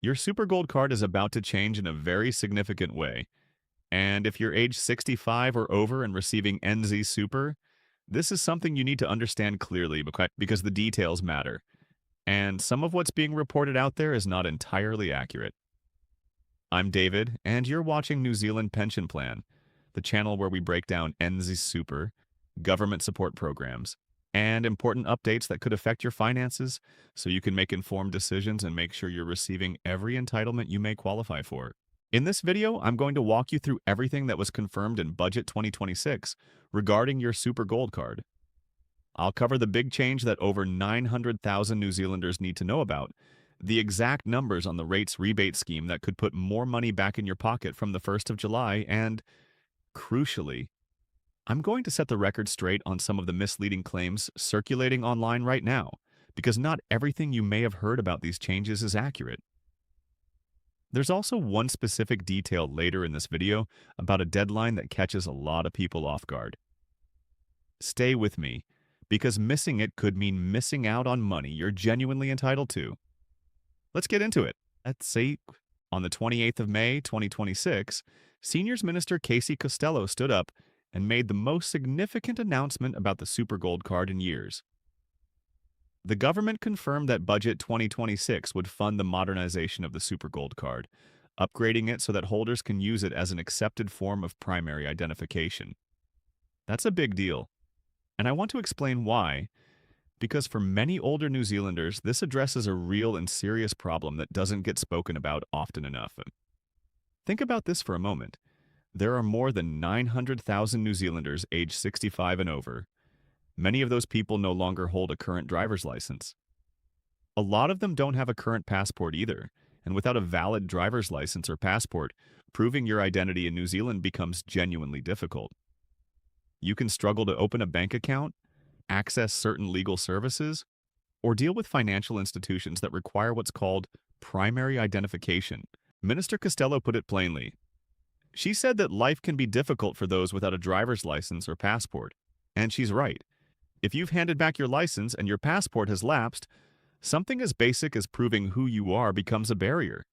Your SuperGold card is about to change in a very significant way. And if you're age 65 or over and receiving NZ Super, this is something you need to understand clearly because the details matter. And some of what's being reported out there is not entirely accurate. I'm David, and you're watching New Zealand Pension Plan, the channel where we break down NZ Super, government support programs, and important updates that could affect your finances so you can make informed decisions and make sure you're receiving every entitlement you may qualify for. In this video, I'm going to walk you through everything that was confirmed in Budget 2026 regarding your Super Gold card. I'll cover the big change that over 900,000 New Zealanders need to know about, the exact numbers on the Rates Rebate Scheme that could put more money back in your pocket from the 1st of July, and, crucially, I'm going to set the record straight on some of the misleading claims circulating online right now, because not everything you may have heard about these changes is accurate. There's also one specific detail later in this video about a deadline that catches a lot of people off guard. Stay with me, because missing it could mean missing out on money you're genuinely entitled to. Let's get into it. Let's say on the 28th of May, 2026, Seniors Minister Casey Costello stood up and made the most significant announcement about the SuperGold card in years. The government confirmed that Budget 2026 would fund the modernization of the SuperGold card, upgrading it so that holders can use it as an accepted form of primary identification. That's a big deal, and I want to explain why, because for many older New Zealanders, this addresses a real and serious problem that doesn't get spoken about often enough. Think about this for a moment. There are more than 900,000 New Zealanders aged 65 and over. Many of those people no longer hold a current driver's license. A lot of them don't have a current passport either, and without a valid driver's license or passport, proving your identity in New Zealand becomes genuinely difficult. You can struggle to open a bank account, access certain legal services, or deal with financial institutions that require what's called primary identification. Minister Costello put it plainly. She said that life can be difficult for those without a driver's license or passport. And she's right. If you've handed back your license and your passport has lapsed, something as basic as proving who you are becomes a barrier.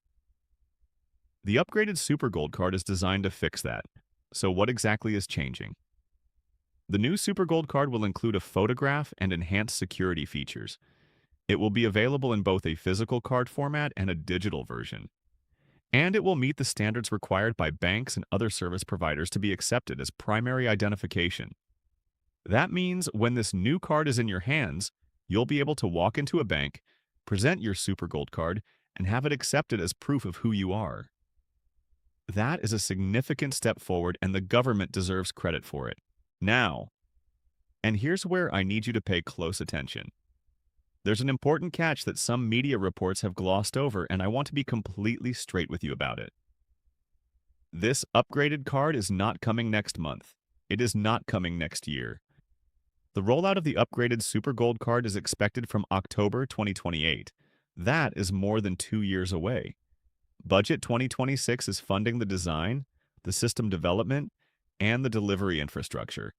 The upgraded SuperGold card is designed to fix that. So what exactly is changing? The new SuperGold card will include a photograph and enhanced security features. It will be available in both a physical card format and a digital version. And it will meet the standards required by banks and other service providers to be accepted as primary identification. That means when this new card is in your hands, you'll be able to walk into a bank, present your SuperGold card, and have it accepted as proof of who you are. That is a significant step forward, and the government deserves credit for it. Now, and here's where I need you to pay close attention. There's an important catch that some media reports have glossed over, and I want to be completely straight with you about it. This upgraded card is not coming next month. It is not coming next year. The rollout of the upgraded SuperGold card is expected from October 2028. That is more than 2 years away. Budget 2026 is funding the design, the system development, and the delivery infrastructure.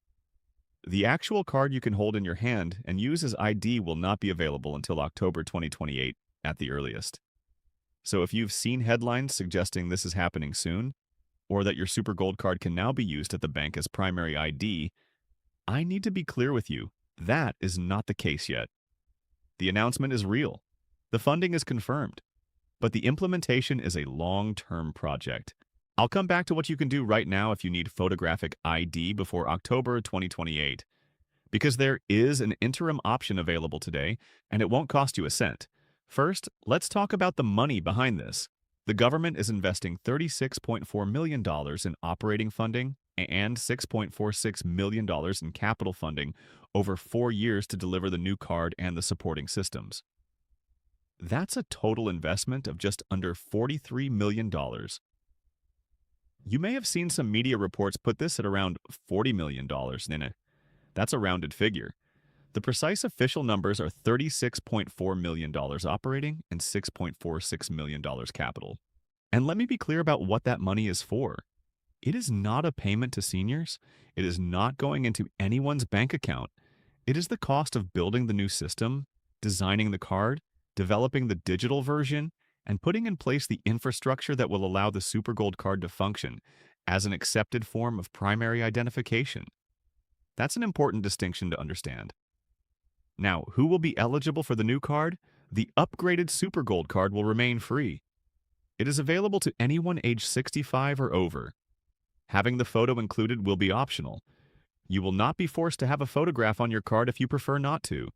The actual card you can hold in your hand and use as ID will not be available until October 2028 at the earliest. So if you've seen headlines suggesting this is happening soon, or that your SuperGold card can now be used at the bank as primary ID, I need to be clear with you, that is not the case yet. The announcement is real. The funding is confirmed. But the implementation is a long-term project. I'll come back to what you can do right now if you need photographic ID before October 2028, because there is an interim option available today, and it won't cost you a cent. First, let's talk about the money behind this. The government is investing $36.4 million in operating funding and $6.46 million in capital funding over 4 years to deliver the new card and the supporting systems. That's a total investment of just under $43 million. You may have seen some media reports put this at around $40 million. That's a rounded figure. The precise official numbers are $36.4 million operating and $6.46 million capital. And let me be clear about what that money is for. It is not a payment to seniors. It is not going into anyone's bank account. It is the cost of building the new system, designing the card, developing the digital version, and putting in place the infrastructure that will allow the SuperGold card to function as an accepted form of primary identification. That's an important distinction to understand. Now, who will be eligible for the new card? The upgraded SuperGold card will remain free. It is available to anyone age 65 or over. Having the photo included will be optional. You will not be forced to have a photograph on your card if you prefer not to.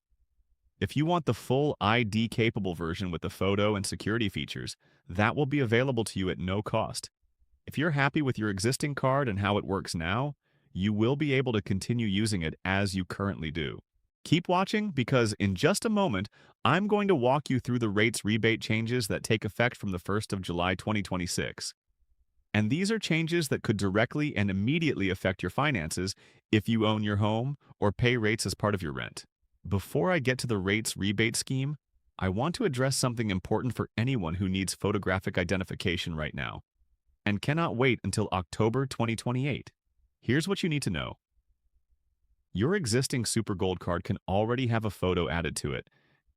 If you want the full ID-capable version with the photo and security features, that will be available to you at no cost. If you're happy with your existing card and how it works now, you will be able to continue using it as you currently do. Keep watching because in just a moment, I'm going to walk you through the rates rebate changes that take effect from the 1st of July 2026. And these are changes that could directly and immediately affect your finances if you own your home or pay rates as part of your rent. Before I get to the rates rebate scheme, I want to address something important for anyone who needs photographic identification right now and cannot wait until October 2028. Here's what you need to know. Your existing SuperGold card can already have a photo added to it,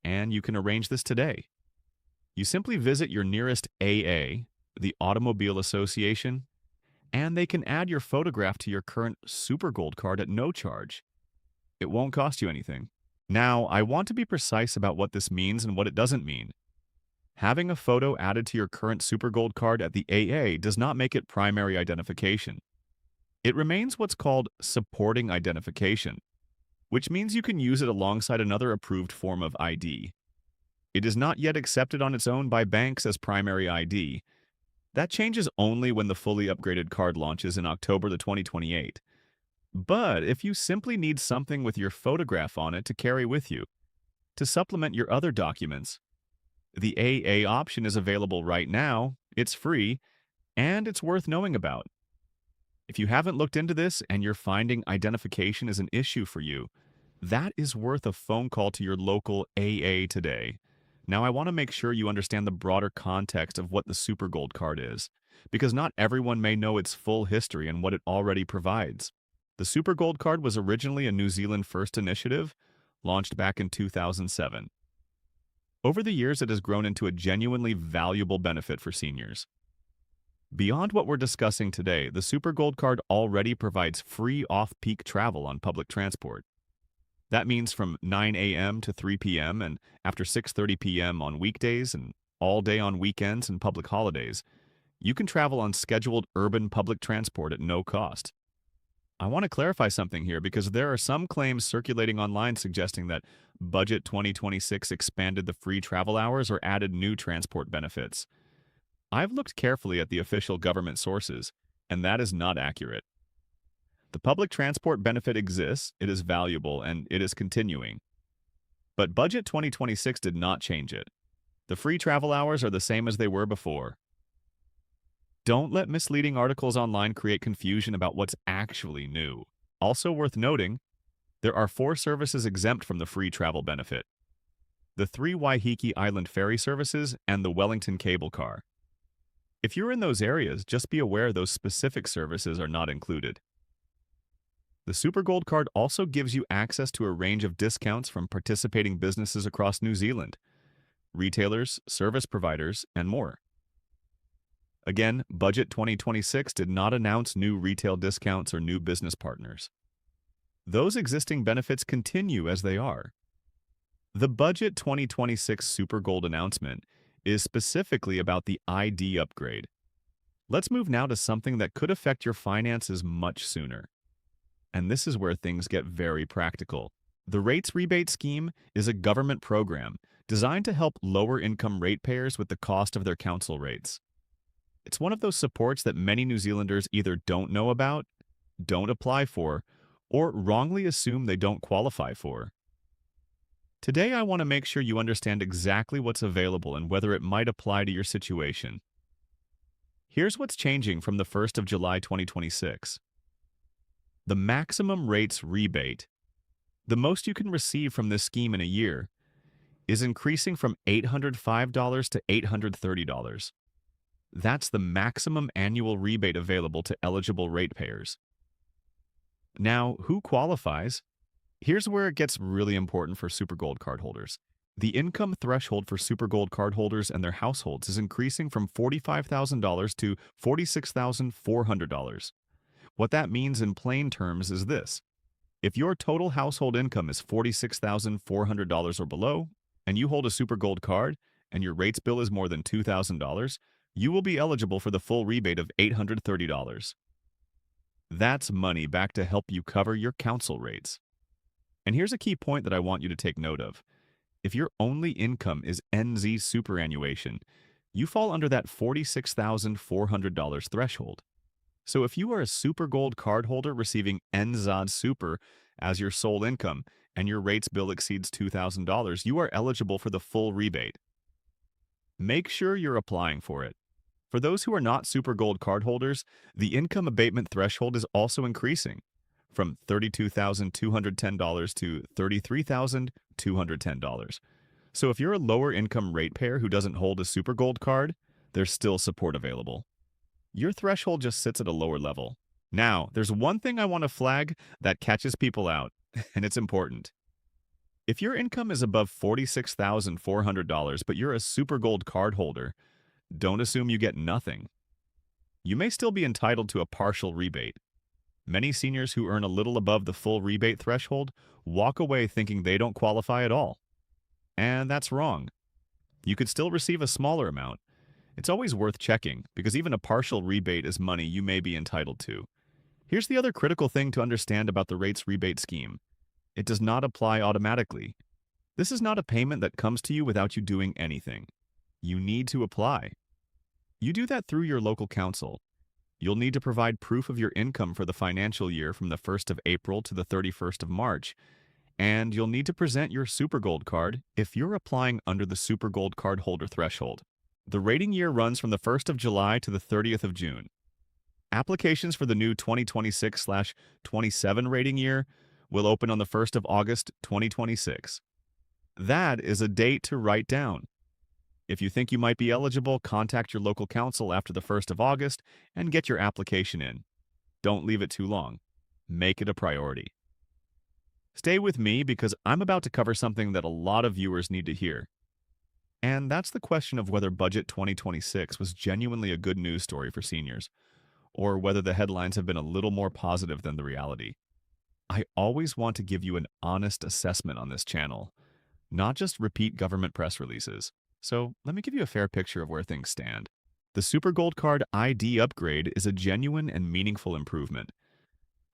and you can arrange this today. You simply visit your nearest AA, the Automobile Association, and they can add your photograph to your current SuperGold card at no charge. It won't cost you anything. Now, I want to be precise about what this means and what it doesn't mean. Having a photo added to your current SuperGold card at the AA does not make it primary identification. It remains what's called supporting identification, which means you can use it alongside another approved form of ID. It is not yet accepted on its own by banks as primary ID. That changes only when the fully upgraded card launches in October 2028. But if you simply need something with your photograph on it to carry with you, to supplement your other documents, the AA option is available right now, it's free, and it's worth knowing about. If you haven't looked into this and you're finding identification is an issue for you, that is worth a phone call to your local AA today. Now, I want to make sure you understand the broader context of what the SuperGold card is, because not everyone may know its full history and what it already provides. The SuperGold card was originally a New Zealand first initiative, launched back in 2007. Over the years, it has grown into a genuinely valuable benefit for seniors. Beyond what we're discussing today, the SuperGold card already provides free off-peak travel on public transport. That means from 9 a.m. to 3 p.m. and after 6:30 p.m. on weekdays and all day on weekends and public holidays, you can travel on scheduled urban public transport at no cost. I want to clarify something here because there are some claims circulating online suggesting that Budget 2026 expanded the free travel hours or added new transport benefits. I've looked carefully at the official government sources, and that is not accurate. The public transport benefit exists, it is valuable, and it is continuing. But Budget 2026 did not change it. The free travel hours are the same as they were before. Don't let misleading articles online create confusion about what's actually new. Also worth noting, there are 4 services exempt from the free travel benefit: the 3 Waiheke Island ferry services and the Wellington cable car. If you're in those areas, just be aware those specific services are not included. The SuperGold card also gives you access to a range of discounts from participating businesses across New Zealand, retailers, service providers, and more. Again, Budget 2026 did not announce new retail discounts or new business partners. Those existing benefits continue as they are. The Budget 2026 SuperGold announcement is specifically about the ID upgrade. Let's move now to something that could affect your finances much sooner. And this is where things get very practical. The Rates Rebate Scheme is a government program designed to help lower-income ratepayers with the cost of their council rates. It's one of those supports that many New Zealanders either don't know about, don't apply for, or wrongly assume they don't qualify for. Today, I want to make sure you understand exactly what's available and whether it might apply to your situation. Here's what's changing from the 1st of July 2026. The maximum rates rebate, the most you can receive from this scheme in a year, is increasing from $805 to $830. That's the maximum annual rebate available to eligible ratepayers. Now, who qualifies? Here's where it gets really important for SuperGold card holders. The income threshold for SuperGold cardholders and their households is increasing from $45,000 to $46,400. What that means in plain terms is this. If your total household income is $46,400 or below, and you hold a SuperGold card, and your rates bill is more than $2,000, you will be eligible for the full rebate of $830. That's money back to help you cover your council rates. And here's a key point that I want you to take note of. If your only income is NZ superannuation, you fall under that $46,400 threshold. So if you are a SuperGold cardholder receiving NZ Super as your sole income and your rates bill exceeds $2,000, you are eligible for the full rebate. Make sure you're applying for it. For those who are not SuperGold cardholders, the income abatement threshold is also increasing from $32,210 to $33,210. So if you're a lower income ratepayer who doesn't hold a SuperGold card, there's still support available. Your threshold just sits at a lower level. Now, there's one thing I want to flag that catches people out, and it's important. If your income is above $46,400 but you're a SuperGold cardholder, don't assume you get nothing. You may still be entitled to a partial rebate. Many seniors who earn a little above the full rebate threshold walk away thinking they don't qualify at all. And that's wrong. You could still receive a smaller amount. It's always worth checking, because even a partial rebate is money you may be entitled to. Here's the other critical thing to understand about the Rates Rebate Scheme. It does not apply automatically. This is not a payment that comes to you without you doing anything. You need to apply. You do that through your local council. You'll need to provide proof of your income for the financial year from the 1st of April to the 31st of March, and you'll need to present your SuperGold card if you're applying under the SuperGold card holder threshold. The rating year runs from the 1st of July to the 30th of June. Applications for the new 2026/27 rating year will open on the 1st of August 2026. That is a date to write down. If you think you might be eligible, contact your local council after the 1st of August and get your application in. Don't leave it too long. Make it a priority. Stay with me because I'm about to cover something that a lot of viewers need to hear. And that's the question of whether Budget 2026 was genuinely a good news story for seniors, or whether the headlines have been a little more positive than the reality. I always want to give you an honest assessment on this channel, not just repeat government press releases. So let me give you a fair picture of where things stand. The SuperGold Card ID upgrade is a genuine and meaningful improvement.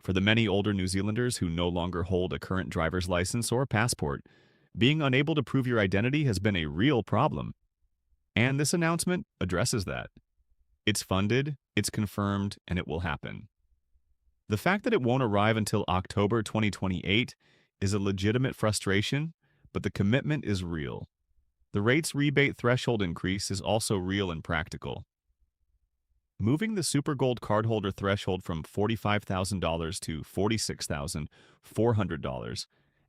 For the many older New Zealanders who no longer hold a current driver's license or passport, being unable to prove your identity has been a real problem. And this announcement addresses that. It's funded, it's confirmed, and it will happen. The fact that it won't arrive until October 2028 is a legitimate frustration, but the commitment is real. The rates rebate threshold increase is also real and practical. Moving the SuperGold cardholder threshold from $45,000 to $46,400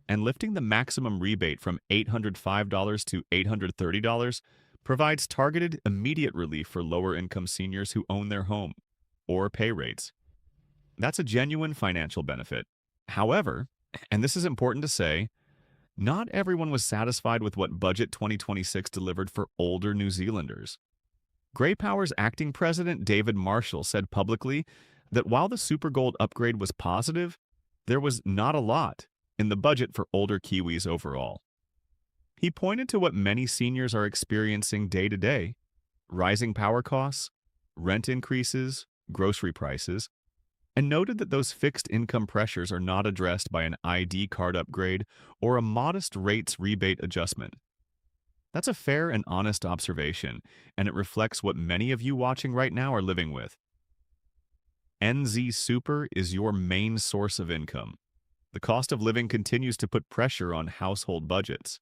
and lifting the maximum rebate from $805 to $830 provides targeted, immediate relief for lower-income seniors who own their home or pay rates. That's a genuine financial benefit. However, and this is important to say, not everyone was satisfied with what Budget 2026 delivered for older New Zealanders. Grey Power's acting president, David Marshall, said publicly that while the SuperGold upgrade was positive, there was not a lot in the budget for older Kiwis overall. He pointed to what many seniors are experiencing day to day: rising power costs, rent increases, grocery prices, and noted that those fixed income pressures are not addressed by an ID card upgrade or a modest rates rebate adjustment. That's a fair and honest observation, and it reflects what many of you watching right now are living with. NZ Super is your main source of income. The cost of living continues to put pressure on household budgets.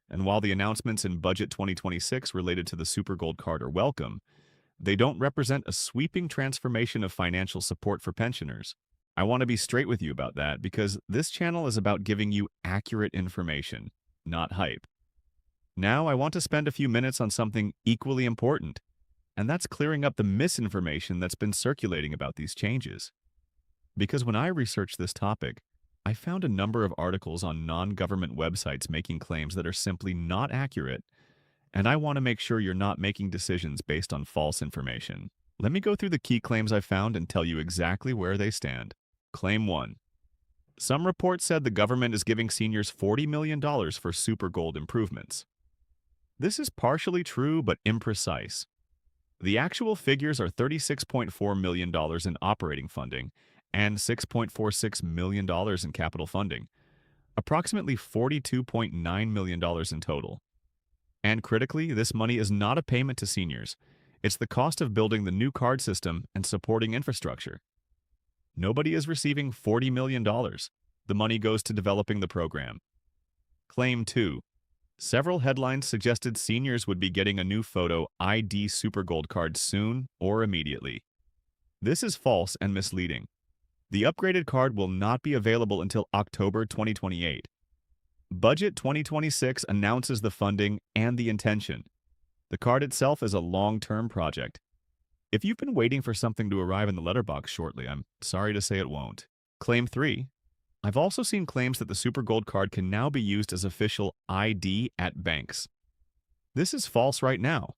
And while the announcements in Budget 2026 related to the SuperGold card are welcome, they don't represent a sweeping transformation of financial support for pensioners. I want to be straight with you about that because this channel is about giving you accurate information, not hype. Now I want to spend a few minutes on something equally important, and that's clearing up the misinformation that's been circulating about these changes. Because when I researched this topic, I found a number of articles on non-government websites making claims that are simply not accurate, and I want to make sure you're not making decisions based on false information. Let me go through the key claims I found and tell you exactly where they stand. Claim 1. Some reports said the government is giving seniors $40 million for SuperGold improvements. This is partially true but imprecise. The actual figures are $36.4 million in operating funding and $6.46 million in capital funding, approximately $42.9 million in total. And critically, this money is not a payment to seniors. It's the cost of building the new card system and supporting infrastructure. Nobody is receiving $40 million. The money goes to developing the program. Claim 2. Several headlines suggested seniors would be getting a new photo ID SuperGold card soon or immediately. This is false and misleading. The upgraded card will not be available until October 2028. Budget 2026 announces the funding and the intention. The card itself is a long-term project. If you've been waiting for something to arrive in the letterbox shortly, I'm sorry to say it won't. Claim 3. I've also seen claims that the SuperGold card can now be used as official ID at banks. This is false right now.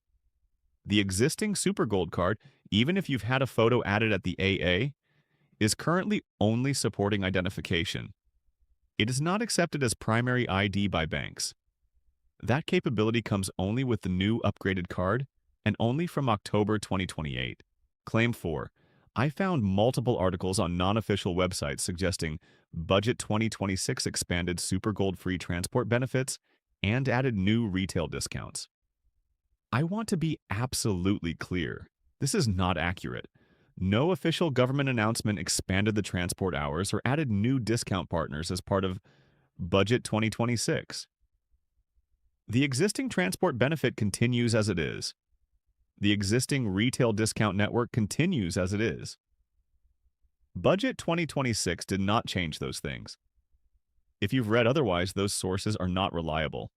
The existing SuperGold card, even if you've had a photo added at the AA, is currently only supporting identification. It is not accepted as primary ID by banks. That capability comes only with the new upgraded card and only from October 2028. Claim 4. I found multiple articles on non-official websites suggesting Budget 2026 expanded SuperGold free transport benefits and added new retail discounts. I want to be absolutely clear. This is not accurate. No official government announcement expanded the transport hours or added new discount partners as part of Budget 2026. The existing transport benefit continues as it is. The existing retail discount network continues as it is. Budget 2026 did not change those things. If you've read otherwise, those sources are not reliable.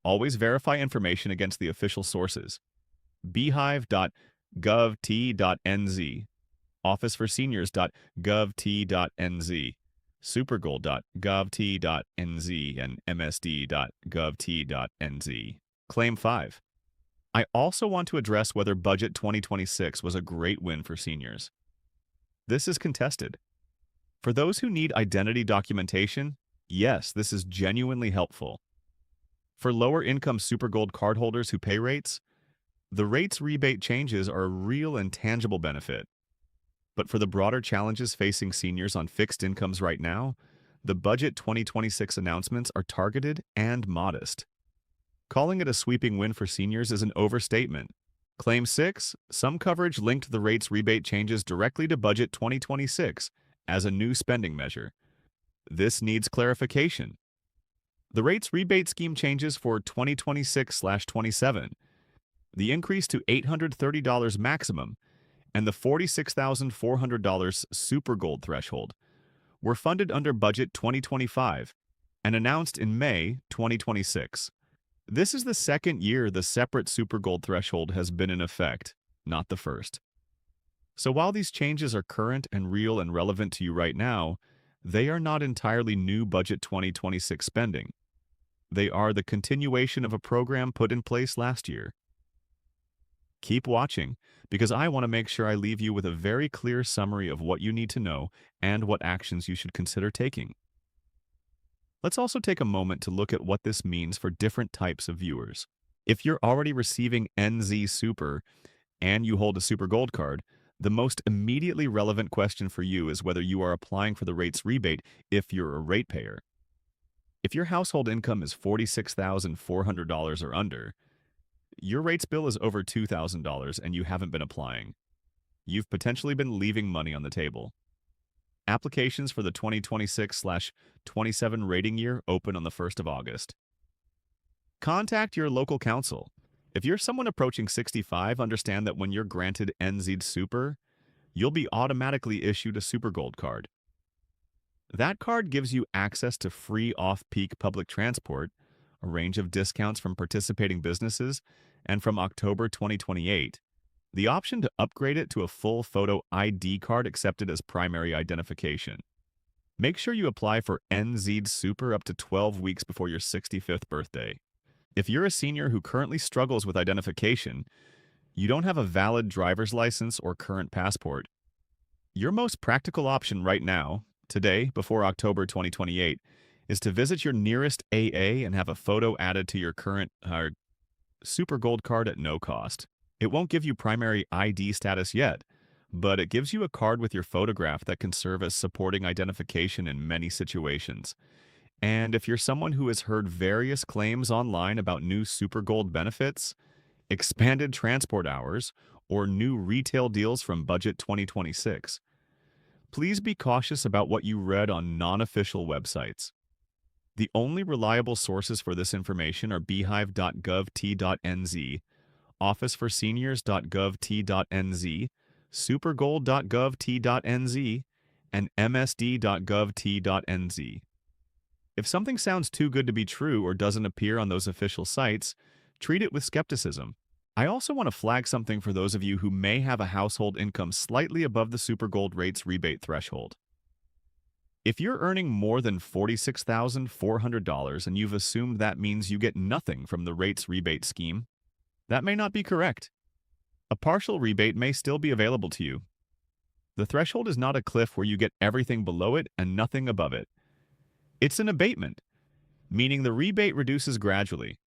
Always verify information against the official sources. Beehive.govt.nz, officeforseniors.govt.nz, supergold.govt.nz, and msd.govt.nz. Claim 5. I also want to address whether Budget 2026 was a great win for seniors. This is contested. For those who need identity documentation, yes, this is genuinely helpful. For lower-income SuperGold cardholders who pay rates, the rates rebate changes are a real and tangible benefit. But for the broader challenges facing seniors on fixed incomes right now, the Budget 2026 announcements are targeted and modest. Calling it a sweeping win for seniors is an overstatement. Claim 6. Some coverage linked the rates rebate changes directly to Budget 2026 as a new spending measure. This needs clarification. The rates rebate scheme changes for 2026/27, the increase to $830 maximum, and the $46,400 SuperGold threshold were funded under Budget 2025 and announced in May 2026. This is the second year the separate SuperGold threshold has been in effect, not the first. So while these changes are current and real and relevant to you right now, they are not entirely new Budget 2026 spending. They are the continuation of a program put in place last year. Keep watching, because I want to make sure I leave you with a very clear summary of what you need to know and what actions you should consider taking. Let's also take a moment to look at what this means for different types of viewers. If you're already receiving NZ Super and you hold a SuperGold card, the most immediately relevant question for you is whether you are applying for the rates rebate if you're a ratepayer. If your household income is $46,400 or under, your rates bill is over $2,000 and you haven't been applying. You've potentially been leaving money on the table. Applications for the 2026/27 rating year open on the 1st of August. Contact your local council. If you're someone approaching 65, understand that when you're granted NZ Super, you'll be automatically issued a SuperGold card. That card gives you access to free off-peak public transport, a range of discounts from participating businesses, and from October 2028, the option to upgrade it to a full photo ID card accepted as primary identification. Make sure you apply for NZ Super up to 12 weeks before your 65th birthday. If you're a senior who currently struggles with identification, you don't have a valid driver's license or current passport, your most practical option right now, today, before October 2028, is to visit your nearest AA and have a photo added to your current SuperGold card at no cost. It won't give you primary ID status yet, but it gives you a card with your photograph that can serve as supporting identification in many situations. And if you're someone who has heard various claims online about new SuperGold benefits, expanded transport hours, or new retail deals from Budget 2026, please be cautious about what you read on non-official websites. The only reliable sources for this information are Beehive.govt.nz, officeforseniors.govt.nz, supergold.govt.nz, and msd.govt.nz. If something sounds too good to be true or doesn't appear on those official sites, treat it with skepticism. I also want to flag something for those of you who may have a household income slightly above the SuperGold rates rebate threshold. If you're earning more than $46,400 and you've assumed that means you get nothing from the rates rebate scheme, that may not be correct. A partial rebate may still be available to you. The threshold is not a cliff where you get everything below it and nothing above it. It's an abatement, meaning the rebate reduces gradually.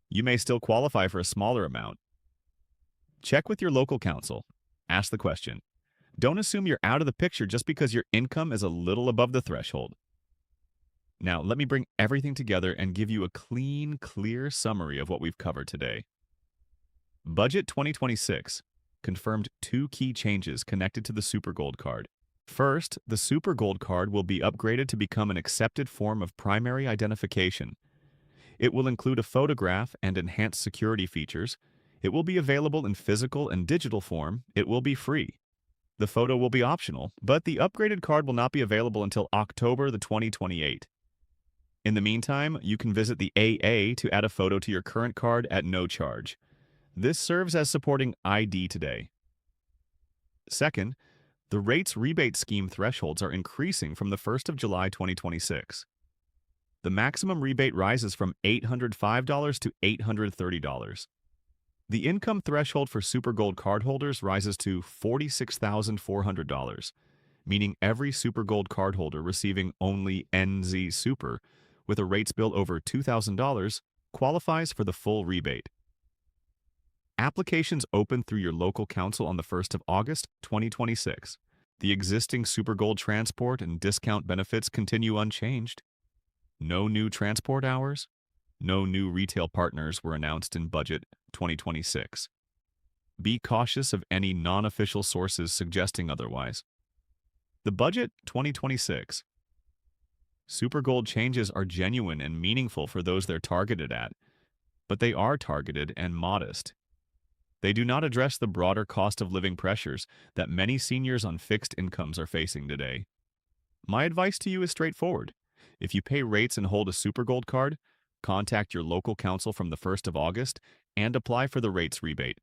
You may still qualify for a smaller amount. Check with your local council. Ask the question. Don't assume you're out of the picture just because your income is a little above the threshold. Now, let me bring everything together and give you a clean, clear summary of what we've covered today. Budget 2026 confirmed 2 key changes connected to the SuperGold card. First, the SuperGold card will be upgraded to become an accepted form of primary identification. It will include a photograph and enhanced security features. It will be available in physical and digital form. It will be free. The photo will be optional, but the upgraded card will not be available until October 2028. In the meantime, you can visit the AA to add a photo to your current card at no charge. This serves as supporting ID today. Second, the rates rebate scheme thresholds are increasing from the 1st of July 2026. The maximum rebate rises from $805 to $830. The income threshold for SuperGold cardholders rises to $46,400, meaning every SuperGold cardholder receiving only NZ Super with a rates bill over $2,000 qualifies for the full rebate. Applications open through your local council on the 1st of August 2026. The existing SuperGold transport and discount benefits continue unchanged. No new transport hours, no new retail partners were announced in Budget 2026. Be cautious of any non-official sources suggesting otherwise. The Budget 2026 SuperGold changes are genuine and meaningful for those they're targeted at, but they are targeted and modest. They do not address the broader cost of living pressures that many seniors on fixed incomes are facing today. My advice to you is straightforward. If you pay rates and hold a SuperGold card, contact your local council from the 1st of August and apply for the rates rebate.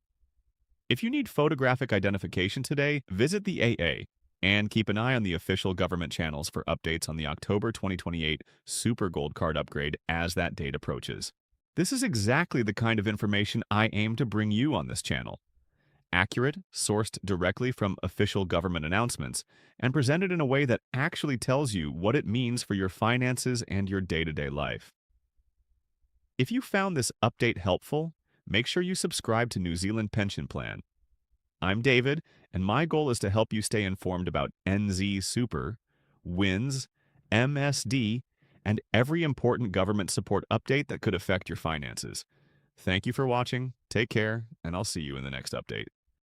If you need photographic identification today, visit the AA and keep an eye on the official government channels for updates on the October 2028 SuperGold card upgrade as that date approaches. This is exactly the kind of information I aim to bring you on this channel. Accurate, sourced directly from official government announcements, and presented in a way that actually tells you what it means for your finances and your day-to-day life. If you found this update helpful, make sure you subscribe to New Zealand Pension Plan. I'm David, and my goal is to help you stay informed about NZ Super, WINS, MSD, and every important government support update that could affect your finances. Thank you for watching, take care, and I'll see you in the next update.